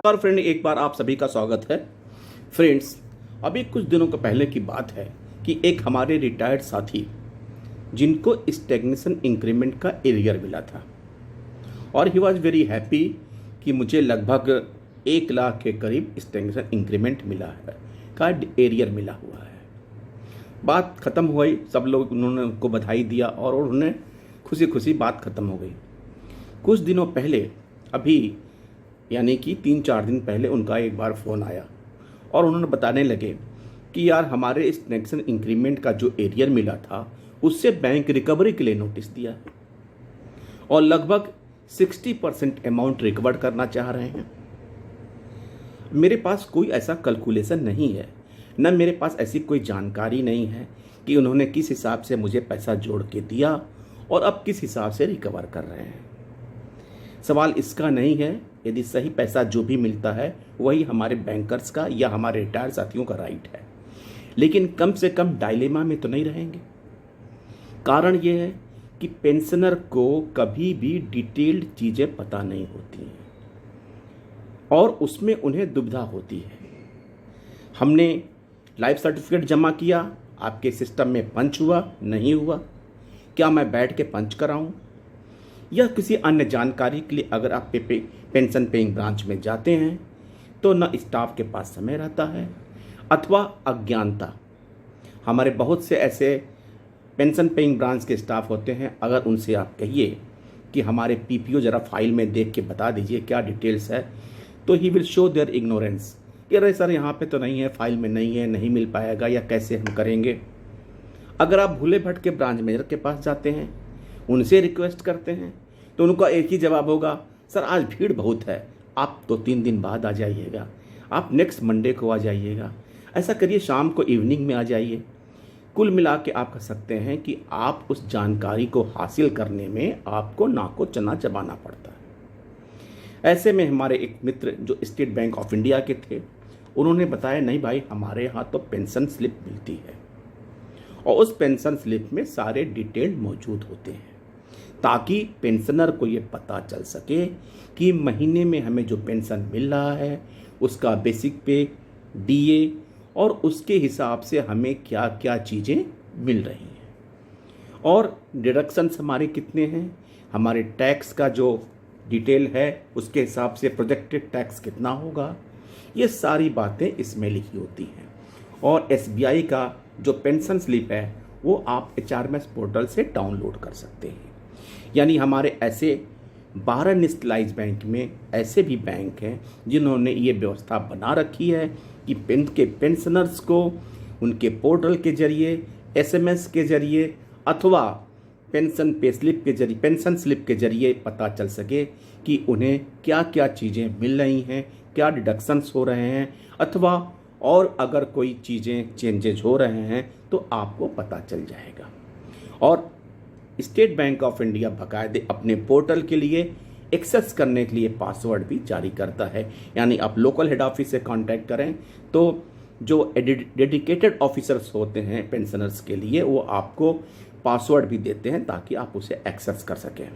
और फ्रेंड, एक बार आप सभी का स्वागत है। फ्रेंड्स, अभी कुछ दिनों के पहले की बात है कि एक हमारे रिटायर्ड साथी जिनको स्टैग्नेशन इंक्रीमेंट का एरियर मिला था और ही वॉज वेरी हैप्पी कि मुझे लगभग 1 लाख के करीब स्टैग्नेशन इंक्रीमेंट मिला है का एरियर मिला हुआ है। बात ख़त्म हुई, सब लोग उन्होंने उनको बधाई दिया और उन्होंने खुशी खुशी बात ख़त्म हो गई। कुछ दिनों पहले, अभी यानी कि 3-4 दिन पहले, उनका एक बार फ़ोन आया और उन्होंने बताने लगे कि यार हमारे स्टैग्नेशन इंक्रीमेंट का जो एरियर मिला था उससे बैंक रिकवरी के लिए नोटिस दिया है और लगभग 60% अमाउंट रिकवर करना चाह रहे हैं। मेरे पास कोई ऐसा कैलकुलेशन नहीं है, न मेरे पास ऐसी कोई जानकारी नहीं है कि उन्होंने किस हिसाब से मुझे पैसा जोड़ के दिया और अब किस हिसाब से रिकवर कर रहे हैं। सवाल इसका नहीं है, यदि सही पैसा जो भी मिलता है वही हमारे बैंकर्स का या हमारे रिटायर्ड साथियों का राइट है, लेकिन कम से कम डायलेमा में तो नहीं रहेंगे। कारण यह है कि पेंशनर को कभी भी डिटेल्ड चीज़ें पता नहीं होती हैं और उसमें उन्हें दुविधा होती है। हमने लाइफ सर्टिफिकेट जमा किया, आपके सिस्टम में पंच हुआ नहीं हुआ, क्या मैं बैठ के पंच कराऊं? या किसी अन्य जानकारी के लिए अगर आप पेंशन पेइंग ब्रांच में जाते हैं तो न स्टाफ के पास समय रहता है अथवा अज्ञानता। हमारे बहुत से ऐसे पेंशन पेइंग ब्रांच के स्टाफ होते हैं, अगर उनसे आप कहिए कि हमारे पीपीओ ज़रा फाइल में देख के बता दीजिए क्या डिटेल्स है, तो he will show their ignorance. अरे सर यहाँ पे तो नहीं है, फाइल में नहीं है, नहीं मिल पाएगा, या कैसे हम करेंगे। अगर आप भूले भटके ब्रांच मैनेजर के पास जाते हैं, उनसे रिक्वेस्ट करते हैं, तो उनका एक ही जवाब होगा, सर आज भीड़ बहुत है, आप तो 3 दिन बाद आ जाइएगा, आप नेक्स्ट मंडे को आ जाइएगा, ऐसा करिए शाम को इवनिंग में आ जाइए। कुल मिला के आप कह सकते हैं कि आप उस जानकारी को हासिल करने में आपको नाको चना चबाना पड़ता है। ऐसे में हमारे एक मित्र जो स्टेट बैंक ऑफ इंडिया के थे, उन्होंने बताया, नहीं भाई हमारे यहाँ तो पेंशन स्लिप मिलती है और उस पेंशन स्लिप में सारे डिटेल मौजूद होते हैं ताकि पेंशनर को ये पता चल सके कि महीने में हमें जो पेंशन मिल रहा है उसका बेसिक पे, डीए और उसके हिसाब से हमें क्या क्या चीज़ें मिल रही हैं और डिडक्शंस हमारे कितने हैं, हमारे टैक्स का जो डिटेल है उसके हिसाब से प्रोजेक्टेड टैक्स कितना होगा, ये सारी बातें इसमें लिखी होती हैं। और एसबीआई का जो पेंशन स्लिप है वो आप एचआरएमएस पोर्टल से डाउनलोड कर सकते हैं। यानी हमारे ऐसे 12 नेशनलाइज बैंक में ऐसे भी बैंक हैं जिन्होंने ये व्यवस्था बना रखी है कि पेंशनर्स को उनके पोर्टल के जरिए, एसएमएस के जरिए अथवा पेंशन पे स्लिप के जरिए, पेंशन स्लिप के जरिए पता चल सके कि उन्हें क्या क्या चीज़ें मिल रही हैं, क्या डिडक्शंस हो रहे हैं, अथवा और अगर कोई चीज़ें चेंजेज हो रहे हैं तो आपको पता चल जाएगा। और स्टेट बैंक ऑफ इंडिया बाकायदे अपने पोर्टल के लिए एक्सेस करने के लिए पासवर्ड भी जारी करता है। यानी आप लोकल हेड ऑफिस से कांटेक्ट करें तो जो डेडिकेटेड ऑफिसर्स होते हैं पेंशनर्स के लिए, वो आपको पासवर्ड भी देते हैं ताकि आप उसे एक्सेस कर सकें।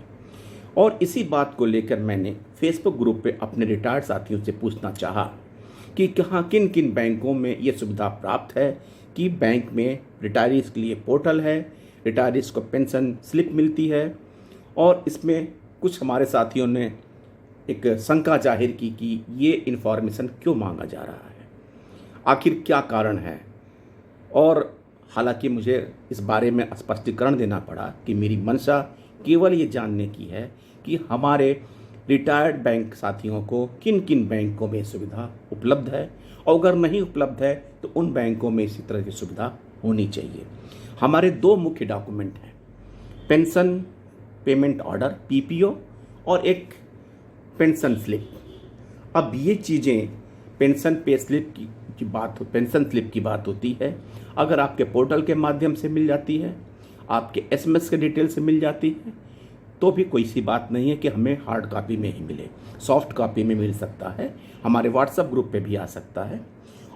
और इसी बात को लेकर मैंने फेसबुक ग्रुप पे अपने रिटायर्ड साथियों से पूछना चाहा कि कहाँ किन किन बैंकों में ये सुविधा प्राप्त है कि बैंक में रिटायरीज के लिए पोर्टल है, रिटायरीज को पेंशन स्लिप मिलती है। और इसमें कुछ हमारे साथियों ने एक शंका जाहिर की कि ये इन्फॉर्मेशन क्यों मांगा जा रहा है, आखिर क्या कारण है। और हालांकि मुझे इस बारे में स्पष्टीकरण देना पड़ा कि मेरी मंशा केवल ये जानने की है कि हमारे रिटायर्ड बैंक साथियों को किन किन बैंकों में सुविधा उपलब्ध है, और अगर नहीं उपलब्ध है तो उन बैंकों में इसी तरह की सुविधा होनी चाहिए। हमारे 2 मुख्य डॉक्यूमेंट हैं, पेंशन पेमेंट ऑर्डर पीपीओ और एक पेंशन स्लिप। अब ये चीज़ें पेंशन पे स्लिप की बात हो, पेंशन स्लिप की बात होती है, अगर आपके पोर्टल के माध्यम से मिल जाती है, आपके एसएमएस के डिटेल से मिल जाती है, तो भी कोई सी बात नहीं है कि हमें हार्ड कॉपी में ही मिले, सॉफ्ट कॉपी में मिल सकता है, हमारे व्हाट्सएप ग्रुप पे भी आ सकता है।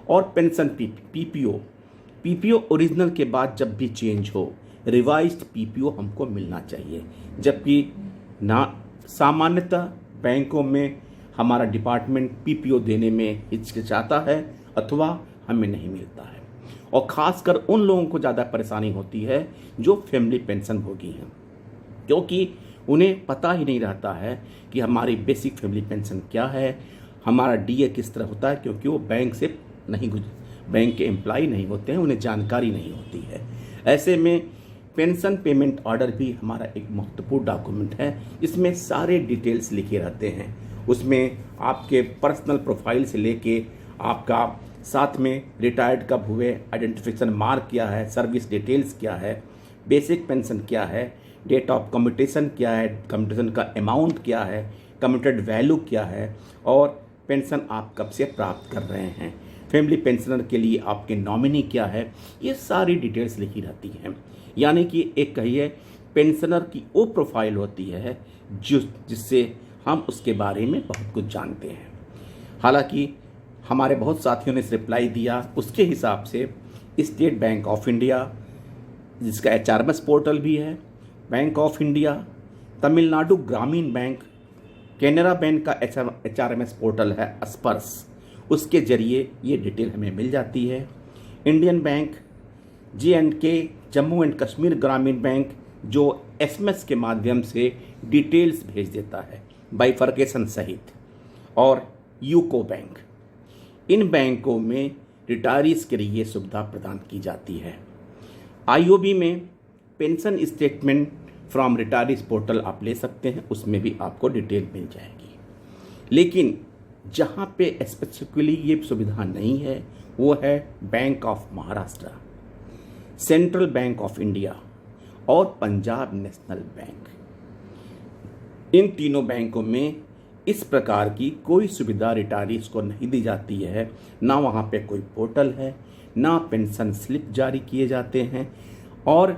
और पेंशन पीपीओ ओरिजिनल के बाद जब भी चेंज हो, रिवाइज्ड पीपीओ हमको मिलना चाहिए, जबकि ना सामान्यतः बैंकों में हमारा डिपार्टमेंट पीपीओ देने में हिचकिचाता है अथवा हमें नहीं मिलता है। और ख़ासकर उन लोगों को ज़्यादा परेशानी होती है जो फैमिली पेंशन भोगी हैं, क्योंकि उन्हें पता ही नहीं रहता है कि हमारी बेसिक फैमिली पेंशन क्या है, हमारा डीए किस तरह होता है, क्योंकि वो बैंक के एम्प्लॉय नहीं होते हैं, उन्हें जानकारी नहीं होती है। ऐसे में पेंशन पेमेंट ऑर्डर भी हमारा एक महत्वपूर्ण डॉक्यूमेंट है। इसमें सारे डिटेल्स लिखे रहते हैं। उसमें आपके पर्सनल प्रोफाइल से लेके आपका साथ में रिटायर्ड कब हुए, आइडेंटिफिकेशन मार्क क्या है, सर्विस डिटेल्स क्या है, बेसिक पेंशन क्या है, डेट ऑफ कम्यूटेशन क्या है, कम्यूटेशन का अमाउंट क्या है, कम्यूटेड वैल्यू क्या है, और पेंशन आप कब से प्राप्त कर रहे हैं, फैमिली पेंशनर के लिए आपके नॉमिनी क्या है, ये सारी डिटेल्स लिखी रहती हैं। यानी कि एक कहिए पेंशनर की वो प्रोफाइल होती है जिससे हम उसके बारे में बहुत कुछ जानते हैं। हालांकि हमारे बहुत साथियों ने इस रिप्लाई दिया, उसके हिसाब से स्टेट बैंक ऑफ इंडिया, जिसका HRMS पोर्टल भी है, बैंक ऑफ इंडिया, तमिलनाडु ग्रामीण बैंक, कैनरा बैंक का HRMS पोर्टल है स्पर्श, उसके ज़रिए ये डिटेल हमें मिल जाती है। Indian bank, J&K Jammu and Kashmir ग्रामीण बैंक जो SMS के माध्यम से डिटेल्स भेज देता है बाइफर्केशन सहित, और यूको बैंक, इन बैंकों में रिटायरीज के लिए सुविधा प्रदान की जाती है। IOB में pension statement from retirees portal आप ले सकते हैं, उसमें भी आपको डिटेल मिल जाएगी। लेकिन जहाँ पे स्पेसिफिकली ये सुविधा नहीं है वो है bank of Maharashtra, central bank of India और पंजाब नेशनल बैंक। इन तीनों बैंकों में इस प्रकार की कोई सुविधा रिटायरीज को नहीं दी जाती है। ना वहाँ पे कोई पोर्टल है, ना पेंशन स्लिप जारी किए जाते हैं, और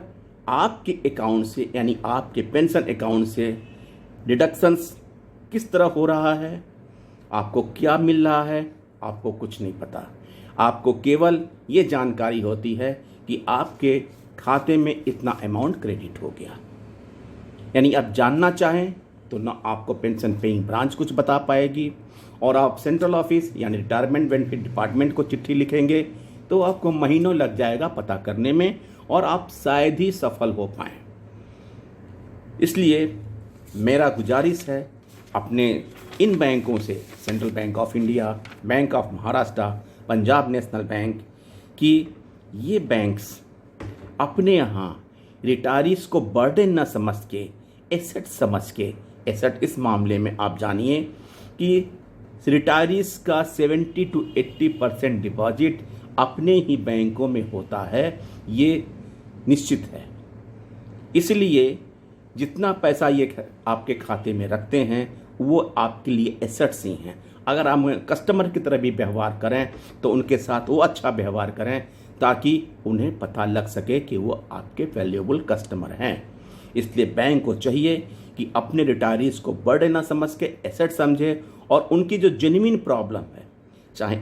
आपके अकाउंट से यानी आपके पेंशन अकाउंट से डिडक्शंस किस तरह हो रहा है, आपको क्या मिल रहा है, आपको कुछ नहीं पता। आपको केवल ये जानकारी होती है कि आपके खाते में इतना अमाउंट क्रेडिट हो गया। यानी आप जानना चाहें तो ना आपको पेंशन पेइंग ब्रांच कुछ बता पाएगी, और आप सेंट्रल ऑफिस यानी रिटायरमेंट बेनिफिट डिपार्टमेंट को चिट्ठी लिखेंगे तो आपको महीनों लग जाएगा पता करने में, और आप शायद ही सफल हो पाएँ। इसलिए मेरा गुजारिश है अपने इन बैंकों से, central bank of India, bank of Maharashtra, Punjab national bank, कि ये बैंक्स अपने यहाँ रिटायरीज को बर्डन न समझ के एसेट समझ के, एसेट इस मामले में आप जानिए कि रिटायरीज का 70 to 80% डिपॉजिट अपने ही बैंकों में होता है, ये निश्चित है। इसलिए जितना पैसा ये आपके खाते में रखते हैं वो आपके लिए एसेट्स ही हैं। अगर आप कस्टमर की तरह भी व्यवहार करें तो उनके साथ वो अच्छा व्यवहार करें ताकि उन्हें पता लग सके कि वो आपके वैल्यूएबल कस्टमर हैं। इसलिए बैंक को चाहिए कि अपने रिटायरीज को बर्डन ना समझ के एसेट समझे, और उनकी जो जेन्युइन प्रॉब्लम है, चाहे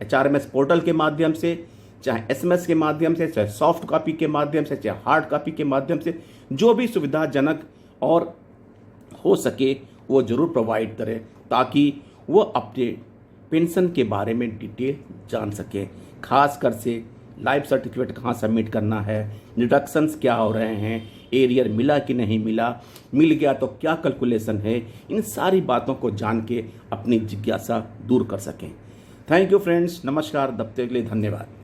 HRMS पोर्टल के माध्यम से, चाहे SMS के माध्यम से, चाहे सॉफ्ट कॉपी के माध्यम से, चाहे हार्ड कॉपी के माध्यम से, जो भी सुविधाजनक और हो सके वो ज़रूर प्रोवाइड करें ताकि वो अपने पेंशन के बारे में डिटेल जान सके। खासकर से लाइफ सर्टिफिकेट कहाँ सबमिट करना है, डिडक्शंस क्या हो रहे हैं, एरियर मिला कि नहीं मिला, मिल गया तो क्या कैलकुलेशन है, इन सारी बातों को जान के अपनी जिज्ञासा दूर कर सकें। थैंक यू फ्रेंड्स, नमस्कार, तब तक के लिए धन्यवाद।